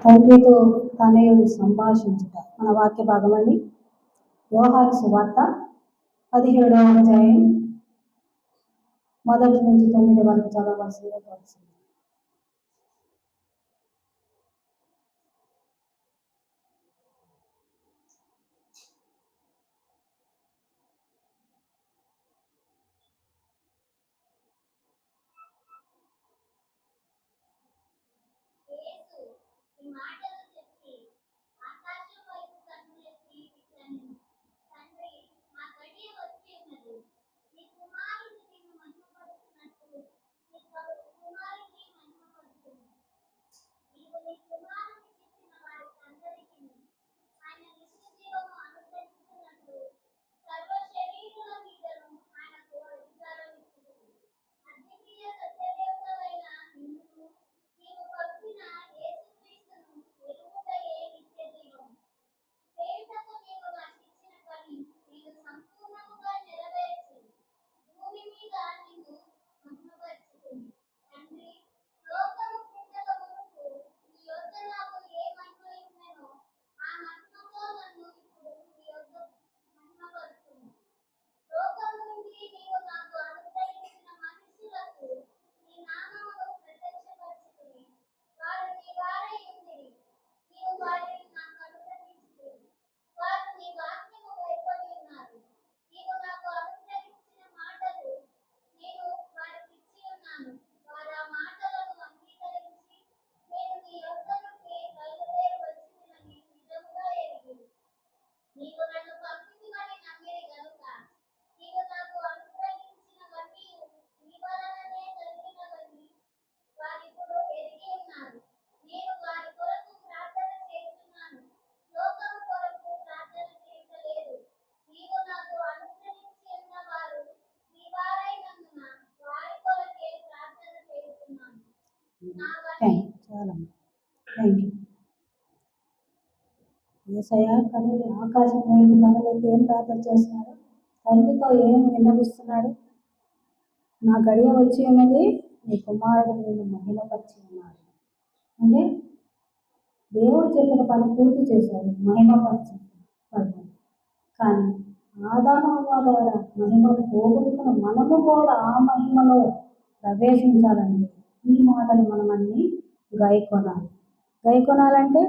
తండ్రితో తనయుడు సంభాషించుట మన వాక్య భాగం అండి. యోహాను సువార్త 17వ అధ్యాయం 1 నుంచి 9 వరకు చదవవలసిందిగా కోరుచున్నాను. చాలా థ్యాంక్ యూ. యేసయ్య కనులు ఆకాశం వైపు కనులైతే ఏం ప్రార్థన చేస్తున్నాడు? తండ్రితో ఏం విన్నవిస్తున్నాడు? నా గడియ వచ్చి ఉన్నది, నీ కుమారుడు నేను మహిమపరిచి ఉన్నాడు. అంటే దేవుడు చెప్పిన పని పూర్తి చేశాడు, మహిమపరిచాడు. కానీ ఆదాము హవ్వ ద్వారా మహిమను పోగొట్టుకున్న మనము కూడా ఆ మహిమలో ప్రవేశించాలండి. ఈ మాటలు మనం అన్ని గైకొనాలంటే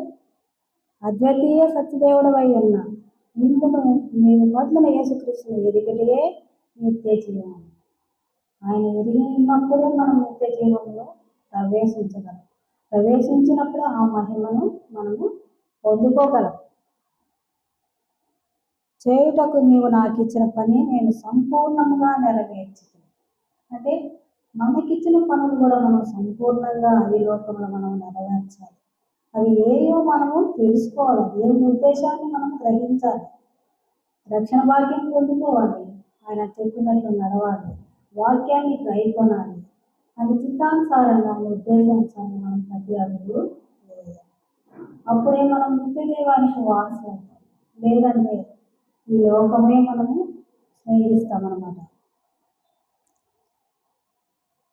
అద్వితీయ సత్యదేవుడు అయి ఉన్నా ఇందును నీవు మొదలున యేసుక్రీస్తుని ఎరిగిటే నిత్య జీవం. ఆయన ఎరిగి ఉన్నప్పుడే మనం నిత్య జీవంలో ప్రవేశించగలం. ప్రవేశించినప్పుడే ఆ మహిమను మనము పొందుకోగలం. చేయుటకు నీవు నాకు ఇచ్చిన పని నేను సంపూర్ణంగా నెరవేర్చుతాను. అంటే మనకిచ్చిన పనులు కూడా మనం సంపూర్ణంగా ఈ లోకంలో మనం నెరవేర్చాలి. అవి ఏయో మనము తెలుసుకోవాలి, దేవుని ఉద్దేశాన్ని మనం గ్రహించాలి, రక్షణ భాగ్యం పొందుకోవాలి, ఆయన చెప్పినట్లు నడవాలి, వాక్యాన్ని గైకొనాలి. అది చిత్తానుసారంగా ఆయన ఉద్దేశానుసారంగా మనం ప్రతి అడుగు వేయాలి. అప్పుడే మనం నిత్య జీవానికి వారసు అవుతాం. లేదంటే ఈ లోకమే మనము స్నేహిస్తామన్నమాట.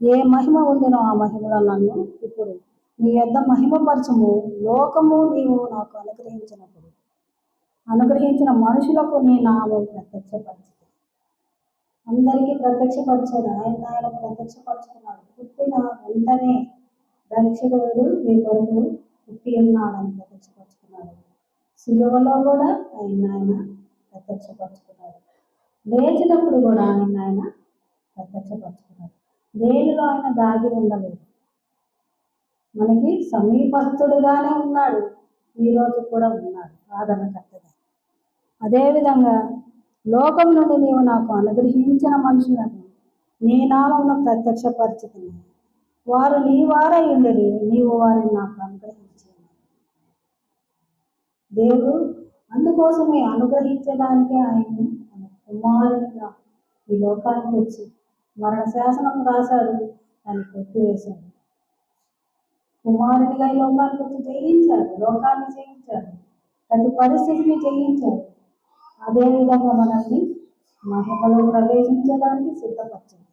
ఏ మహిమ ఉందినో ఆ మహిమలో నన్ను ఇప్పుడు నీ యొద్ద మహిమపరచము. లోకము నీవు నాకు అనుగ్రహించిన మనుషులకు నీ నామం ప్రత్యక్షపరచు. అందరికీ ప్రత్యక్షపరిచాడు. ఆయన ప్రత్యక్షపరుచుకున్నాడు. పుట్టిన వెంటనే రక్షకుడు మీ కొరకు పుట్టి ఉన్నాడని ప్రత్యక్షపరుచుకున్నాడు. సిలువలో కూడా ఆయన ప్రత్యక్షపరుచుకున్నాడు. లేచినప్పుడు కూడా ఆయన ప్రత్యక్షపరుచుకున్నాడు. దేనిలో ఆయన దాగి ఉండలేదు. మనకి సమీపస్తుడుగానే ఉన్నాడు, ఈరోజు కూడా ఉన్నాడు ఆదరణకర్తగా. అదేవిధంగా లోకం నుండి నీవు నాకు అనుగ్రహించిన మనుషులను నీ నామమును ప్రత్యక్షపరచుకుని వారు నీ వారై ఉండేది, నీవు వారిని నాకు అనుగ్రహించి. దేవుడు అందుకోసమే అనుగ్రహించడానికే ఆయన్ని తన కుమారునిగా ఈ లోకానికి వచ్చి మరణ శాసనం రాశాడు, దాన్ని కొట్టివేశాడు. కుమారునిగా ఈ లోకానికి వచ్చి జయించాడు, లోకాన్ని జయించాడు, ప్రతి పరిస్థితిని జయించాడు. అదేవిధంగా మనల్ని మహిమలో ప్రవేశించడానికి సిద్ధపరచాడు.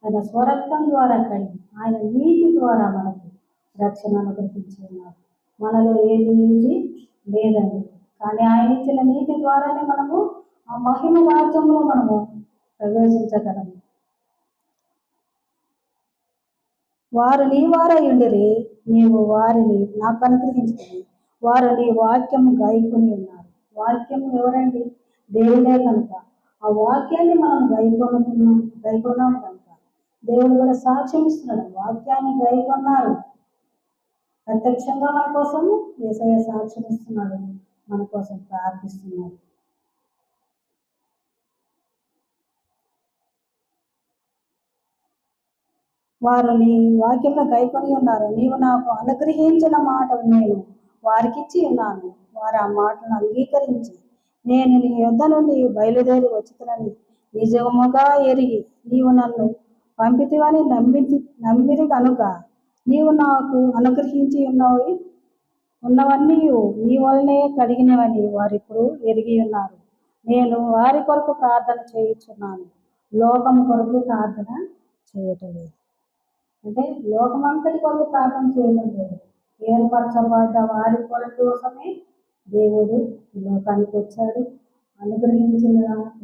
ఆయన స్వరక్తం ద్వారా కడిగి ఆయన నీతి ద్వారా మనకు రక్షణ అనుగ్రహించి ఉన్నాడు. మనలో ఏది లేదండి. కానీ ఆయన ఇచ్చిన నీతి ద్వారానే మనము ఆ మహిమ రాజ్యంలో మనము ప్రవేశించగలము. వారు నీ వారై ఉండిరి, నీవు వారిని నాకు అనుగ్రహించుతుంది. వారు నీ వాక్యము గాయకుని ఉన్నారు. వాక్యం ఎవరండి? దేవుడే కనుక ఆ వాక్యాన్ని మనం గైకొన్నాం కనుక దేవుడు కూడా సాక్ష్యం ఇస్తున్నాడు. వాక్యాన్ని గైకొన్నారు. ప్రత్యక్షంగా మన కోసం యేసయ్య సాక్ష్యం ఇస్తున్నాడు, మన కోసం ప్రార్థిస్తున్నాడు. వారు నీ వాక్యంలో గైకొని ఉన్నారు. నీవు నాకు అనుగ్రహించిన మాటలు నేను వారికిచ్చి ఉన్నాను. వారు ఆ మాటను అంగీకరించి నేను నీ యొద్ద నుండి బయలుదేరి వచ్చుతున్నని నిజముగా ఎరిగి నీవు నన్ను పంపితివని నమ్మిరి కనుక నీవు నాకు అనుగ్రహించి ఉన్నవన్నీ నీ వల్లనే కలిగినవని వారిప్పుడు ఎరిగి ఉన్నారు. నేను వారి కొరకు ప్రార్థన చేయుచున్నాను, లోకం కొరకు ప్రార్థన చేయటం లేదు. అంటే లోకమంతటి కొరకు ప్రార్థన చేయడం లేదు. ఏర్పరచబడ్డ వారి కొరకు కోసమే దేవుడు ఈ లోకానికి వచ్చాడు. అనుగ్రహించిన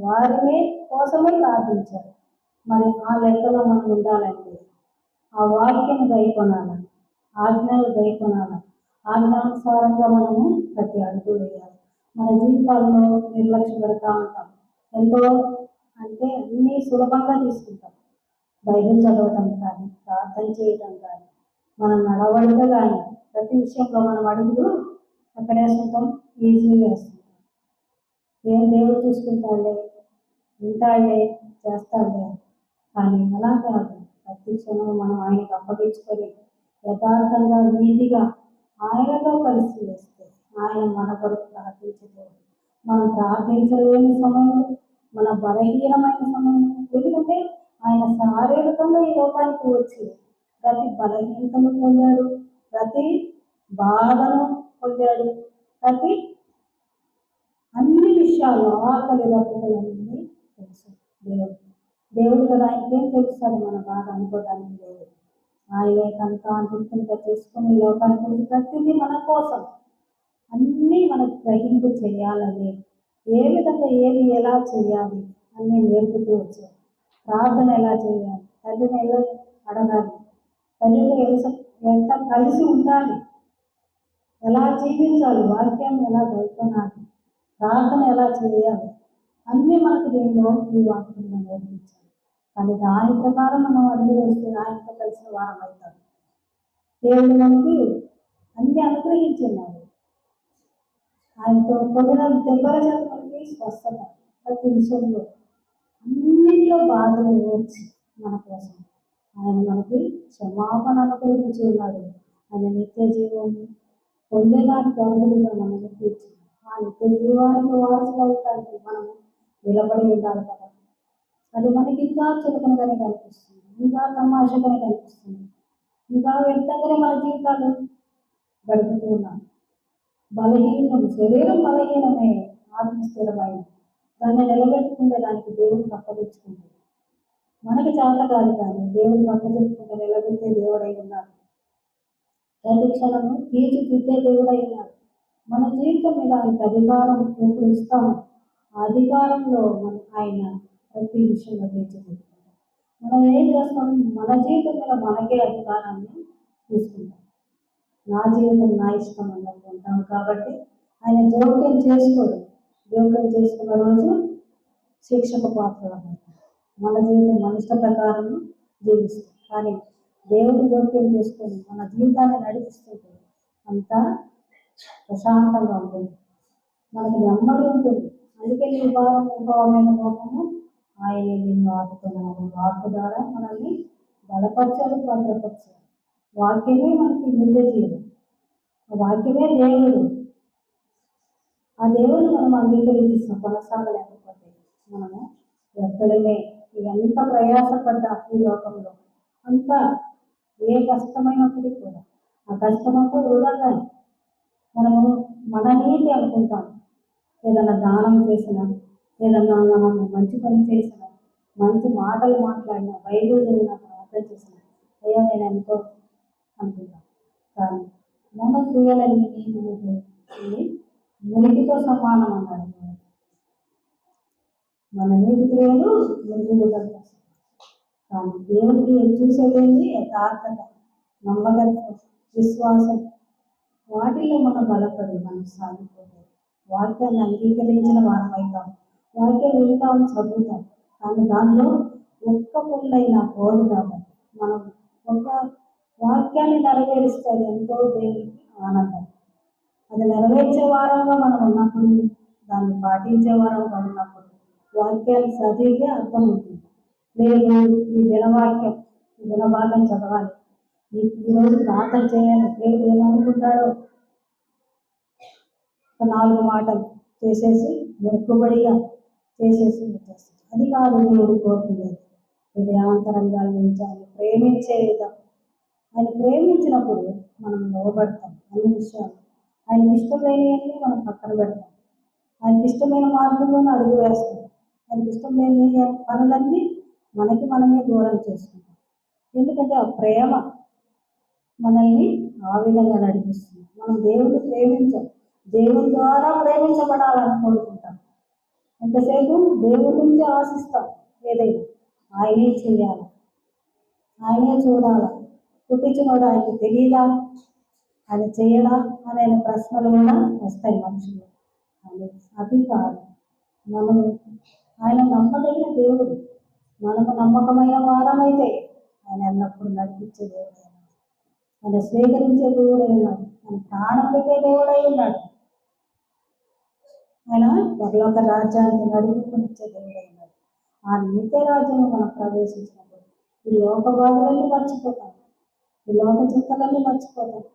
వారిని కోసమే ప్రార్థించాడు. మరి ఆ లెక్కలో మనం ఉండాలంటే ఆ వాక్యం గైకొనాలి, ఆజ్ఞలు గైకొనాలి. ఆజ్ఞానుసారంగా మనము ప్రతి అడుగు వేయాలి. మన జీవితాల్లో నిర్లక్ష్య పెడతా ఉంటాం. ఎంతో అంటే అన్నీ సులభంగా తీసుకుంటాం. బైబిల్ చదవటం కానీ, ప్రార్థన చేయటం కానీ, మన నడవడిక కానీ, ప్రతి విషయంలో మనం అడుగులు ఎక్కడ వేసుకుంటాం? ఈజీగా వేసుకుంటాం. ఏం దేవుడు చూసుకుంటాడే, వింటాడే, చేస్తాడే. కానీ అలా కాదు. ప్రతి క్షణం మనం ఆయనకు అప్పగించుకొని యథార్థంగా నీతిగా ఆయనతో కలిసి వేస్తే ఆయన మన కొరకు ప్రార్థించలేదు. మనం ప్రార్థించలేని సమయంలో, మన బలహీనమైన సమయంలో, ఎందుకంటే ఆయన శారీరకంగా ఈ లోకానికి వచ్చి ప్రతి బలహీనతను పొందాడు, ప్రతి బాధను పొందాడు, ప్రతి అన్ని విషయాలు ఆకలి దప్పులన్నీ తెలుసు దేవుడు కదా. ఆయనకేం తెలుస్తుంది? మన బాధ అనుకోవడానికి లేదు. ఆయనే కనుక గుర్తింపు చేసుకుని లోకానికి వచ్చి ప్రతిదీ మన కోసం అన్నీ మనకు గ్రహింపు చేయాలని, ఏ విధంగా ఏది ఎలా చేయాలి అన్నీ నేర్పుతూ వచ్చాడు. ప్రార్థన ఎలా చేయాలి, తండ్రిని ఎలా అడగాలి, తండ్రితో ఎంత కలిసి ఉండాలి, ఎలా జీవించాలి, వాక్యాన్ని ఎలా గైకొనాలి, ప్రార్థన ఎలా చేయాలి, అన్నీ మనకు దీనిలో ఈ వాక్యంలో నేర్పించాలి. కానీ దాని ప్రకారం మనం అన్ని వేస్తే ఆయనతో కలిసిన వారం అవుతాం. దేవుడు మనకి అన్ని అనుగ్రహించున్నాడు. ఆయనతో పొందిన దెబ్బల చేత మనకి స్వస్థత, ప్రతి విషయంలో అన్నింటిలో బాధలు వచ్చి మన కోసం ఆయన మనకి క్షమాపణ అనుగ్రహించి ఉన్నాడు. ఆయన నిత్య జీవము పొందేదానికి అర్హులుగా మనల్ని తీర్చింది. ఆ నిత్య జీవానికి వారసులవుతానికి మనం నిలబడి ఉండాలి కదా. అది మనకి ఇంకా చులకనగానే కనిపిస్తుంది, ఇంకా తమాషగానే కనిపిస్తుంది, ఇంకా వ్యర్థంగానే మన జీవితాలు గడుపుతూ ఉన్నాం. బలహీనం, శరీరం బలహీనమే, ఆత్మ స్థిరమైంది. దాన్ని నిలబెట్టుకుంటే దానికి దేవుడికి అప్పగించుకుంటే మనకి చేత కాదు, కానీ దేవుడికి అప్పగించుకుంటే నిలబెట్టే దేవుడై ఉన్నాడు. ప్రతి క్షణము తీర్చిదిద్దే దేవుడై ఉన్నాడు. మన జీవితం మీద ఆయనకు అధికారం ఎప్పుడు ఇస్తామో ఆ అధికారంలో ఆయన ప్రతి విషయంలో తీర్చిదిద్దుకుంటాం. మనం ఏం చేస్తాం? మన జీవితం మీద మనకే అధికారాన్ని తీసుకుంటాం. నా జీవితం నా ఇష్టం అన్నట్టు ఉంటాం. కాబట్టి ఆయన జోక్యం చేసుకోడు. జోక్యం చేసుకున్న రోజు శిక్షకు పాత్ర. మన జీవితం మన ఇష్ట ప్రకారం జీవిస్తాం. కానీ దేవుడు జోక్యం చేసుకొని మన జీవితాన్ని నడిపిస్తుంటే అంతా ప్రశాంతంగా ఉంటుంది, మనకు నెమ్మది ఉంటుంది. అందుకే నీ భావం నిర్భావమైన కోపము ఆయన నిన్ను ఆపుతున్నాడు. వాక్కు ద్వారా మనల్ని బలపరచాలి, భద్రపరచాలి. వాక్యమే మనకి నిత్య జీవం. వాక్యమే దేవుడు. ఆ దేవుడు మనం అంగీకరించిన కొనసాగలేకపోతే మనము వ్యర్థులమే. ఎంత ప్రయాసపడ్డా ఈ లోకంలో అంతా ఏ కష్టమైనప్పటికీ కూడా ఆ కష్టమంతా వృధాగానే మనము మన నీతి అనుకుంటాం. ఏదైనా దానం చేసినా, ఏదన్నా మనం మంచి పని చేసినా, మంచి మాటలు మాట్లాడినా, బైబిల్ చదివినా, ప్రార్థన చేసినా అయ్యో నేను ఎంతో అనుకుంటాం. కానీ మన క్రియలన్నీ మురికితో సమానం అన్నాడు. మన నీతి క్రియలు మురికితో. కానీ దేవుడికి చూసేదేంటి? యథార్థత, నమ్మకత్వం, విశ్వాసం. వాటిల్లో మనం బలపడి మనం సాగిపోతే వాక్యాన్ని అంగీకరించిన వారం అవుతాం. వాక్యం వింటాం, చదువుతాం. కానీ దానిలో ఒక్క పొల్లైనా పోదు. కాబట్టి మనం ఒక వాక్యాన్ని నెరవేరిస్తే అది ఎంతో దేవునికి ఆనందం. అది నెరవేర్చే వారంగా మనం ఉన్నప్పుడు, దాన్ని పాటించే వారంగా ఉన్నప్పుడు వాక్యాన్ని చదివితే అర్థం ఉంటుంది. లేదు ఈ దినవాక్యం, ఈ దినభాగం చదవాలి, ఈరోజు ప్రార్థన చేయాలి, దేవుడు ఏమనుకుంటాడో ఒక 4 మాటలు చేసేసి మొక్కుబడిగా చేసేసి వచ్చేస్తాడు. అది కాదు దేవుడు కోరుకునేది. హృదయాంతరంగా ఉంచాలి, ప్రేమించే విధం. ఆయన ప్రేమించినప్పుడు మనం లోబడతాం. అన్ని విషయాలు ఆయనకి ఇష్టం లేనివన్నీ మనం పక్కన పెడతాం. ఆయనకి ఇష్టమైన మార్గంలోనే అడుగు వేస్తాం. ఆయనకి ఇష్టం లేని పనులన్నీ మనకి మనమే దూరం చేసుకుంటాం. ఎందుకంటే ఆ ప్రేమ మనల్ని ఆ విధంగా నడిపిస్తుంది. మనం దేవుడిని ప్రేమించాం, దేవుని ద్వారా ప్రేమించబడాలని కోరుకుంటాం. ఎంతసేపు దేవుడి నుంచి ఆశిస్తాం. ఏదైనా ఆయనే చేయాలి, ఆయనే చూడాలి. పుట్టించినోడు ఆయనకి తెలియదా, ఆయన చేయడా అనే ప్రశ్నలు కూడా వస్తాయి మనుషులు. కానీ అది కాదు. మనం ఆయన నమ్మదగిన దేవుడు. మనము నమ్మకమైన వారమైతే ఆయన ఎల్లప్పుడూ నడిపించే దేవుడై ఉన్నాడు. ఆయన స్వీకరించే దేవుడై ఉన్నాడు. ఆయన ప్రాణం పెట్టే దేవుడై ఉన్నాడు. ఆయన పరలోక రాజ్యానికి నడిపించే దేవుడై ఉన్నాడు. ఆ నిత్య రాజ్యం మనం ప్రవేశించినప్పుడు ఈ లోక బాధలన్నీ మర్చిపోతాం, ఈ లోక చింతలన్నీ మర్చిపోతాం.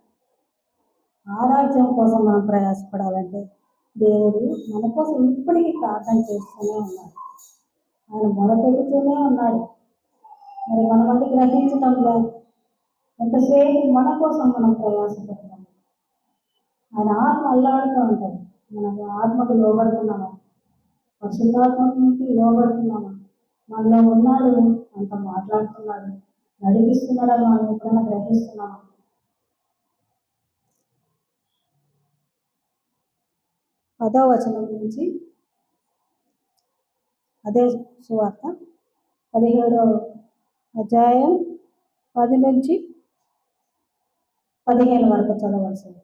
ఆ రాజ్యం కోసం మనం ప్రయాసపడాలంటే దేవుడు మన కోసం ఇప్పటికీ ప్రార్థన చేస్తూనే ఉన్నాడు. ఆయన మొరపెడుతూనే ఉన్నాడు. మరి మనం అది గ్రహించడం లేదు. ఎంతసేపు మన కోసం మనం ప్రయాసపడతాం. ఆయన ఆత్మ అల్లాడుతూ ఉంటుంది. మనకు ఆత్మకు లోబడుతున్నామా? పరిశుద్ధాత్మకి లోబడుతున్నామా? మనలో ఉన్నాడు, అంత మాట్లాడుతున్నాడు, నడిపిస్తున్నాడు. మనం ఎప్పుడైనా గ్రహిస్తున్నామా? 10వ వచనం నుంచి అదే సువార్త 17వ అధ్యాయం 10 నుంచి 15 వరకు చదవాల్సింది.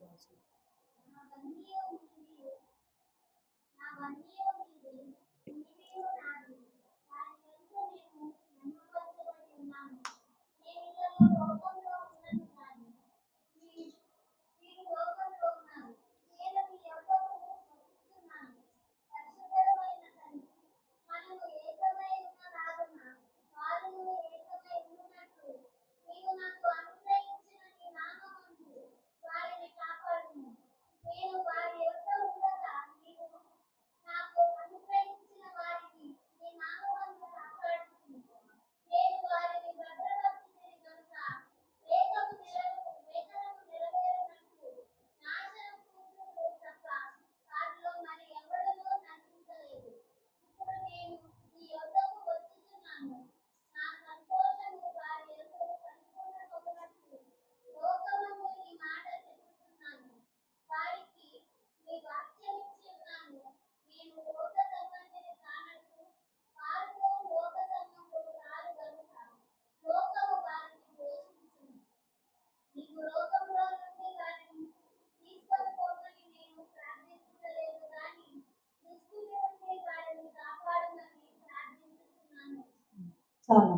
చాలా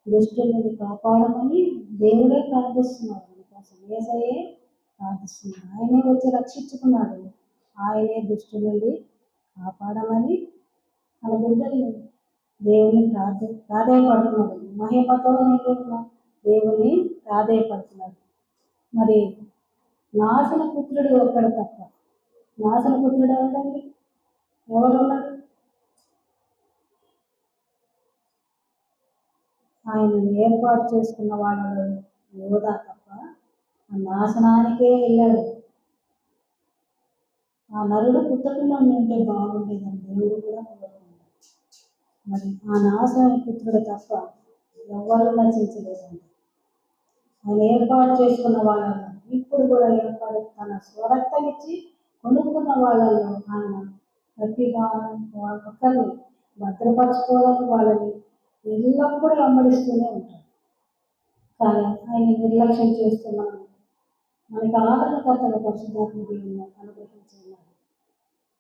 దృష్టి నుండి కాపాడమని దేవుడే ప్రార్థిస్తున్నాడు. మన కోసం యేసయ్యే ప్రార్థిస్తున్నాడు. ఆయనే వచ్చి రక్షించుకున్నాడు. ఆయనే దృష్టి నుండి కాపాడమని తన బిడ్డల్ని దేవుని ప్రాధేయపడుతున్నాడు. మహిమతో దేవుని ప్రాధేయపడుతున్నాడు. మరి నాశన పుత్రుడు ఒక్కడు తప్ప, నాశన పుత్రుడు ఎవరండి? ఎవరున్నారు? ఆయనను ఏర్పాటు చేసుకున్న వాళ్ళలో యోధా తప్ప ఆ నాశనానికే వెళ్ళాడు. ఆ నరుడు పుట్టకుండా ఉంటే బాగుండేదని దేవుడు కూడా కోరుకున్నాడు. మరి ఆ నాశన పుత్రుడు తప్ప ఎవరు నశించలేదండి. ఆయన ఏర్పాటు చేసుకున్న వాళ్ళను ఇప్పుడు కూడా ఏర్పాటు తన స్వరక్తం ఇచ్చి కొనుక్కున్న వాళ్ళలో ఆయన ప్రతి ఒక్కరిని భద్రపరచుకోవాలని వాళ్ళని ఎల్లప్పుడూ వెంబడిస్తూనే ఉంటాడు. కానీ ఆయన నిర్లక్ష్యం చేస్తున్నాను. మనకి ఆదరణకర్తగా పరిశుద్ధాత్మ దేవుని అనుగ్రహించి ఉన్నాడు.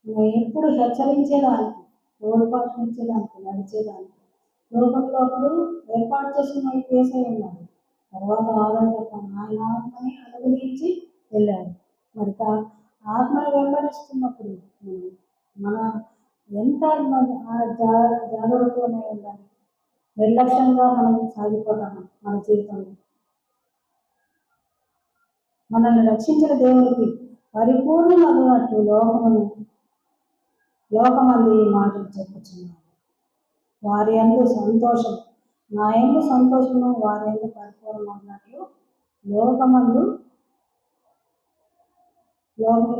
మనం ఎప్పుడు హెచ్చరించేదానికి, తోడ్పాటునిచ్చేదానికి, నడిచేదానికి లోకంలో అప్పుడు ఏర్పాటు చేసుకున్న కేసై ఉన్నాడు. తర్వాత ఆదరణకర్త ఆయన ఆత్మని అనుగ్రహించి వెళ్ళాడు. మరి ఆత్మని వెంబడిస్తున్నప్పుడు మన ఎంత జాగ్రత్తగానే ఉండాలి. నిర్లక్ష్యంగా మనం సాగిపోతాము మన జీవితంలో. మనల్ని రక్షించిన దేవునికి పరిపూర్ణమగినట్లు లోకమందు ఈ మాటలు చెప్పుచున్నాను. వారి యందు సంతోషం, నా యందు సంతోషము వారి యందు పరిపూర్ణమగినట్లు లోకమందు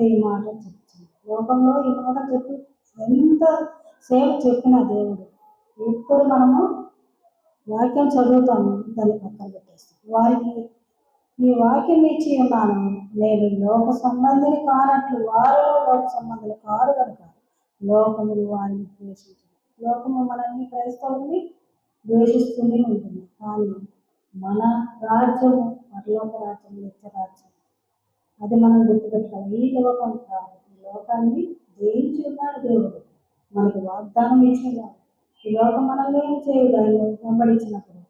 ఈ మాటలు చెప్పుచున్నాను. లోకంలో ఈ మాట చెప్పి ఎంత సేపు చెప్పిన దేవుడు ఇప్పుడు మనము వాక్యం చదువుతాము, దాన్ని పక్కన పెట్టేస్తాం. వారికి ఈ వాక్యం ఇచ్చి ఉన్నాను, నేను లోక సంబంధిని కానట్లు వారు లోక సంబంధులు కారు కనుక లోకములు వారిని ద్వేషించదు. లోకము మనల్ని క్రైస్తవుల్ని ద్వేషిస్తూనే ఉంటుంది. కానీ మన రాజ్యము పరలోక రాజ్యం, నిత్య రాజ్యం. అది మనం గుర్తుపెట్టుకోవాలి. ఈ లోకం కాదు, ఈ లోకాన్ని జయించి ఉన్నాడు దేవుడు, మనకి వాగ్దానం ఇచ్చినాడు. ఈ లోకం మనల్ని ఏం చేయదు. ఆయన వెంబడించినప్పుడు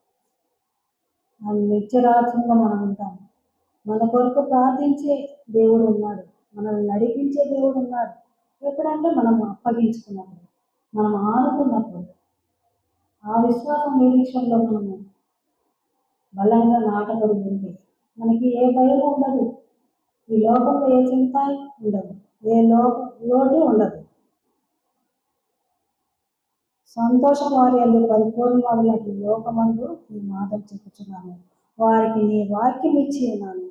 ఆ నిత్యరాజ్యంలో మనం ఉంటాము. మన కొరకు ప్రార్థించే దేవుడు ఉన్నాడు, మనల్ని నడిపించే దేవుడు ఉన్నాడు. ఎప్పుడంటే మనం అప్పగించుకున్నప్పుడు, మనం ఆనుకున్నప్పుడు, ఆ విశ్వాసం నిరీక్షణలో మనము బలంగా నాటబడి ఉంటే మనకి ఏ భయం ఉండదు. ఈ లోకంలో ఏ చింత ఉండదు, ఏ లోటు ఉండదు. సంతోషం వారి అందుకు పరిపూర్ణమగినట్లు లోకమందు ఈ మాటలు చెప్పుచున్నాను. వారికి నీ వాక్యం ఇచ్చి ఉన్నాను,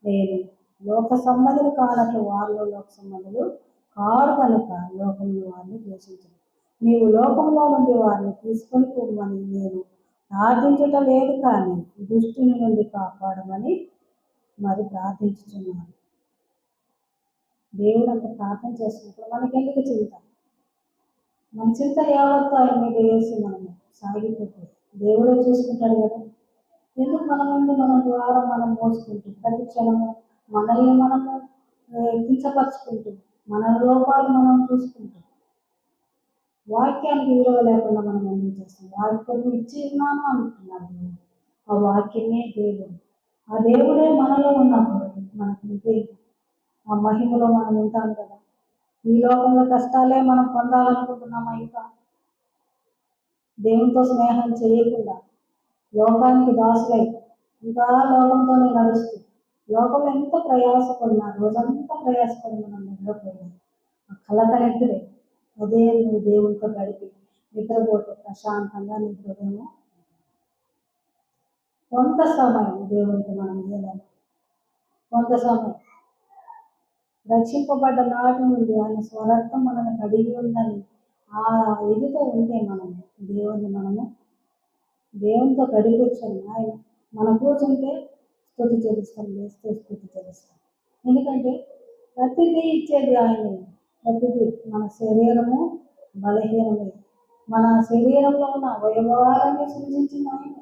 నేను లోక సంబంధులు కానట్లు వారిలో లోక సంబంధులు కారు కనుక లోకంలో వారిని ద్వేషించను. నీవు లోకంలో నుండి వారిని తీసుకొని పోమని నేను ప్రార్థించట లేదు, కానీ దుష్టుని నుండి కాపాడమని మరి ప్రార్థించుచున్నాను. దేవుడు అంత ప్రార్థన చేస్తున్నప్పుడు మనకెందుకు చింత? మన చింత యావత్తు ఆయన మీద వేసి మనము సాగిపోతే దేవుడే చూసుకుంటాడు కదా. ఎందుకు మన ముందు మన ద్వారా మనం మోసుకుంటూ ప్రతి క్షణము మనల్ని మనము కించపరుచుకుంటూ మన లోపాలు మనం చూసుకుంటూ వాక్యానికి విలువ లేకుండా మనం ఏం చేస్తాం? వాక్యం ఇచ్చి ఉన్నాను అంటున్నాడు దేవుడు. ఆ వాక్యమే దేవుడు. ఆ దేవుడే మనలో ఉన్నప్పుడు మనకి ఇంకేంటి? ఆ మహిమలో మనం ఉంటాం కదా. ఈ లోకంలో కష్టాలే మనం పొందాలనుకుంటున్నామా? ఇంకా దేవునితో స్నేహం చేయకుండా లోకానికి దాసులై ఇంకా లోకంతోనే నడుస్తూ లోకంలో ఎంత ప్రయాసపడినా, రోజంతా ప్రయాసపడి మనం నిద్రపోయినా ఆ కలతనెత్తులే. అదే నువ్వు దేవునితో గడిపి నిద్రపోతే ప్రశాంతంగా నిద్రపోయేమో. కొంత సమయం దేవునికి మనం ఇవ్వలేము. కొంత సమయం రక్షింపబడ్డ నాటి నుండి ఆయన స్వరక్తం మనల్ని కడిగి ఉందని ఆ ఇదితో ఉంటే మనము దేవునితో గడిపొచ్చాము. ఆయన మన కూర్చుంటే స్తుతి చెల్లిస్తాం, వేస్తే స్తుతి చెల్లిస్తాం. ఎందుకంటే ప్రతిదీ ఇచ్చేది ఆయనే. ప్రతిదీ మన శరీరము బలహీనమే, మన శరీరంలో ఉన్న అవయవాలన్నీ సృజించింది ఆయన.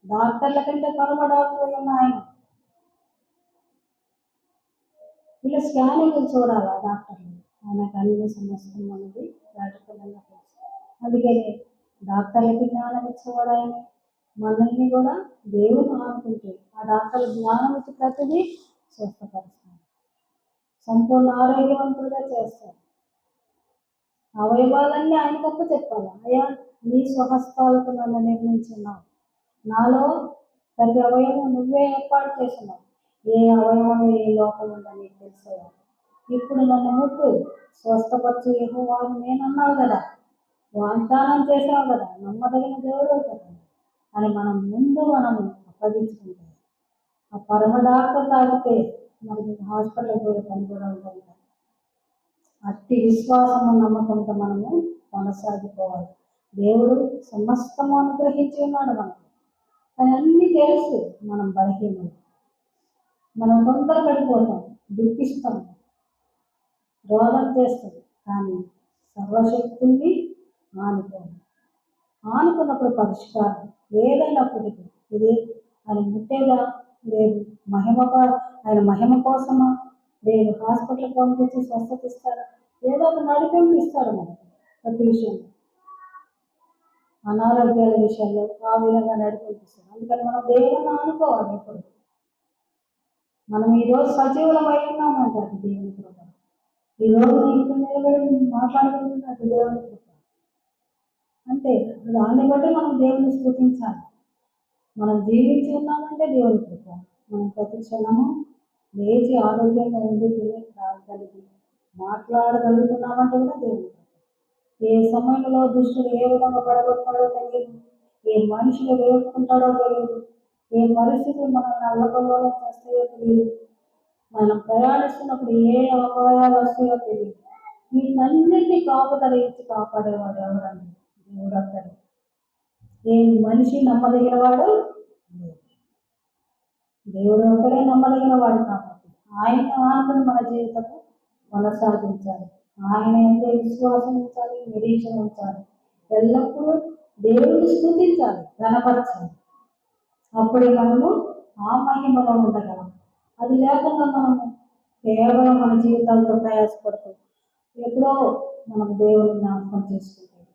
డాక్టర్ల కంటే పరమ డాక్టర్ ఉన్న ఆయన. వీళ్ళు స్కానింగ్ చూడాలా డాక్టర్లు, ఆయనకు అన్ని సమస్తం అన్నది ప్రాక్టికల్గా తెలుసు. అందుకని డాక్టర్లకి జ్ఞానం ఇచ్చేవాడు ఆయన. మనల్ని కూడా దేవుడు ఆనుకుంటే ఆ డాక్టర్ల జ్ఞానం ఇచ్చి ప్రతిదీ స్వస్థపరుస్తాడు, సంపూర్ణ ఆరోగ్యవంతులుగా చేస్తాడు. అవయవాలన్నీ ఆయన తప్ప చెప్పాలి. అయ్యా నీ స్వహస్తాలతో నన్ను నిర్మించున్నావు, నాలో ప్రతి అవయవం నువ్వే ఏర్పాటు చేస్తున్నావు, ఏ అవయవం ఏ లోపం ఉందని నీకు తెలుసా? ఇప్పుడు నన్ను ముట్టు స్వస్థపరచు యెహోవాను నేనన్నావు కదా, వాగ్దానం చేసావు కదా, నమ్మదగిన దేవుడు కదా అని మనము అప్పగించుకుంటే ఆ పరమ డాక్టర్ తాగితే మనకి హాస్పిటల్కి పోయే పని కూడా ఉంటుంది కదా. అట్టి విశ్వాసము నమ్మకంతో మనము కొనసాగిపోవాలి. దేవుడు సమస్తము అనుగ్రహించి ఉన్నాడు మనకు, కానీ అన్నీ తెలుసు మనం బలహీనము. మనం తొందరపడిపోతాం, దుఃఖిస్తాం, రోదన చేస్తుంది. కానీ సర్వశక్తుల్ని ఆనుకోండి. ఆనుకున్నప్పుడు పరిష్కారం ఏదైనప్పటికీ ఇది ఆయన ముట్టేదా లేదు, ఆయన మహిమ కోసమా లేదు, హాస్పిటల్కి పంపించి స్వస్థత ఇస్తారా, ఏదో ఒక నడిపింపు ఇస్తాడు మనకి ప్రతి విషయంలో. అనారోగ్యాల విషయంలో ఆ విధంగా నడిపిస్తాడు. అందుకని మనం దేవుని ఆనుకోవాలి ఎప్పుడు. మనం ఈరోజు సజీవులమై ఉన్నామంటారు దేవుని కృప. ఈరోజు నీకు నిలబడి మాట్లాడుతుంది అది దేవుని కృప. అంతే, దాన్ని బట్టి మనం దేవుని స్తుతించాలి. మనం జీవించి ఉన్నామంటే దేవుని కృప. మనం ప్రతి క్షణము లేచి ఆరోగ్యంగా ఉండి తిని త్రాగలిగి మాట్లాడగలుగుతున్నామంటే కూడా దేవుని కృప. ఏ సమయంలో దుష్టుడు ఏ విధంగా పడగొట్టాడో తెలియదు, ఏ మనుషులు వేసుకుంటాడో తెలియదు, ఏ పరిస్థితులు మనల్ని అల్లకల్లోలం చేస్తాయో తెలియదు, మనం ప్రయాణిస్తున్నప్పుడు ఏ అపాయాలు వస్తాయో తెలియదు. వీటన్నిటినీ కాపుదల ఇచ్చి కాపాడేవాడు ఎవరండి? దేవుడు అక్కడే. ఏ మనిషి నమ్మదగిన వాడు లేదు, దేవుడు ఒక్కడే నమ్మదగిన వాడు. కాబట్టి ఆయన ఆనందం మన జీవితం కొనసాగించాలి. ఆయన ఎంతో విశ్వాసం ఉంచాలి, నిరీక్షణ ఉంచాలి, ఎల్లప్పుడూ దేవుడిని స్తుతించాలి, ఘనపరచాలి. అప్పుడే మనము ఆ మహిమలో ఉండగలం. అది లేకుండా మనము కేవలం మన జీవితాలతో ప్రయాసపడుతూ ఎప్పుడో మనం దేవుని జ్ఞాపకం చేసుకుంటాం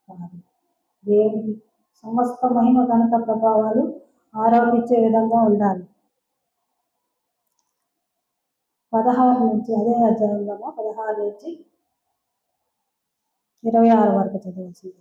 కాదు. దేవుని సమస్త మహిమ ఘనత ప్రభావాలు ఆరోపించే విధంగా ఉండాలి. 16 నుంచి అదే అధ్యాయంలో 16 నుంచి 26 వరకు చదవాల్సింది.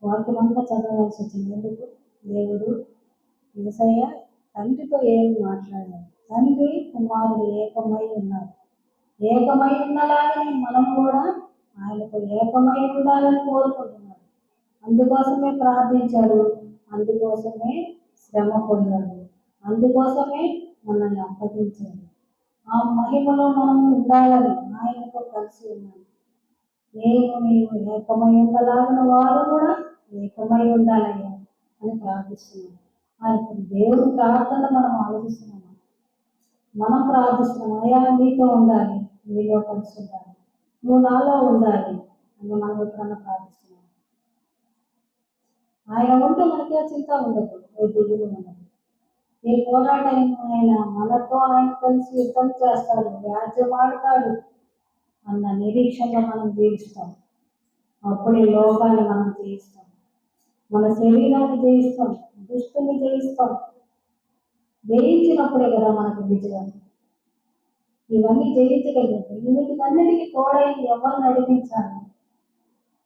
వాక్యమంతా చదవాల్సి వచ్చింది. ఎందుకు? దేవుడు యేసయ్య తండ్రితో ఏం మాట్లాడారు? తండ్రి కుమారుడు ఏకమై ఉన్నారు. ఏకమై ఉన్నలాగనే మనం కూడా ఆయనతో ఏకమై ఉండాలని కోరుకుంటున్నాడు. అందుకోసమే ప్రార్థించాడు, అందుకోసమే శ్రమ పొందాడు, అందుకోసమే మనల్ని అప్పగించాడు. ఆ మహిమలో మనం ఉండాలని ఆయనతో కలిసి ఉన్నాడు. నీవు ఏకమై ఉండలాగిన వారు కూడా ఏకమై ఉండాలయ్యా అని ప్రార్థిస్తున్నాం. ఆయన దేవుడి ప్రార్థన మనం ఆలోచిస్తున్నాము. మనం ప్రార్థిస్తున్నాం, అయ్యా నీతో ఉండాలి, నీలో కలిసి ఉండాలి, నువ్వు నాలో ఉండాలి అని మనం ఎప్పుడన్నా ప్రార్థిస్తున్నాం. ఆయన ఉంటే మనకే చింత ఉండదు, ఏ దిగులు ఉండదు. ఈ పోరాటం ఆయన మనతో ఆయన కలిసి యుద్ధం చేస్తాడు, వ్యాజ్యం ఆడతాడు. అన్న నిరీక్షణలో మనం జీవిస్తాం. అప్పుడే లోకాన్ని మనం జయిస్తాం, మన శరీరాన్ని జయిస్తాం, దుష్టుని జయిస్తాం. జయించినప్పుడే కదా మనకు విజయం. ఇవన్నీ జయించగలిగినప్పుడు వీటికన్నిటికీ తోడై ఎవరు నడిపించాలి?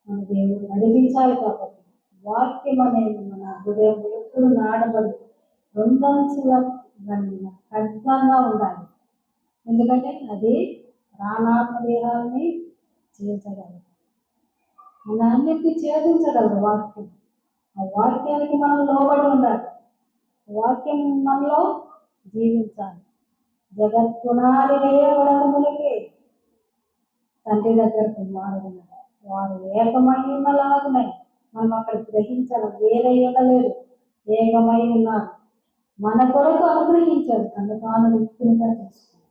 మన దేవుడు నడిపించాలి. కాబట్టి వాక్యం అనేది మన హృదయం ఎప్పుడు నాటబడి రెండంచుల ఖడ్గంగా ఉండాలి. ఎందుకంటే అది ప్రాణాత్మ దేహాన్ని చేయించగలదు, మన అన్నిటికీ ఛేదించగలదు వాక్యం. ఆ వాక్యానికి మనం లోబడి ఉండాలి, వాక్యం మనలో జీవించాలి. జగత్పునాది వేయబడక మునిపే తండ్రి దగ్గర కుమారుడు వారు ఏకమై ఉన్నలాగునే మనం అక్కడ గ్రహించాలి. వేరే ఉండలేదు, ఏకమై ఉన్నారు. మన కొరకు అనుగ్రహించాడు, తను తాను వ్యక్తిగా చేసుకున్నాడు.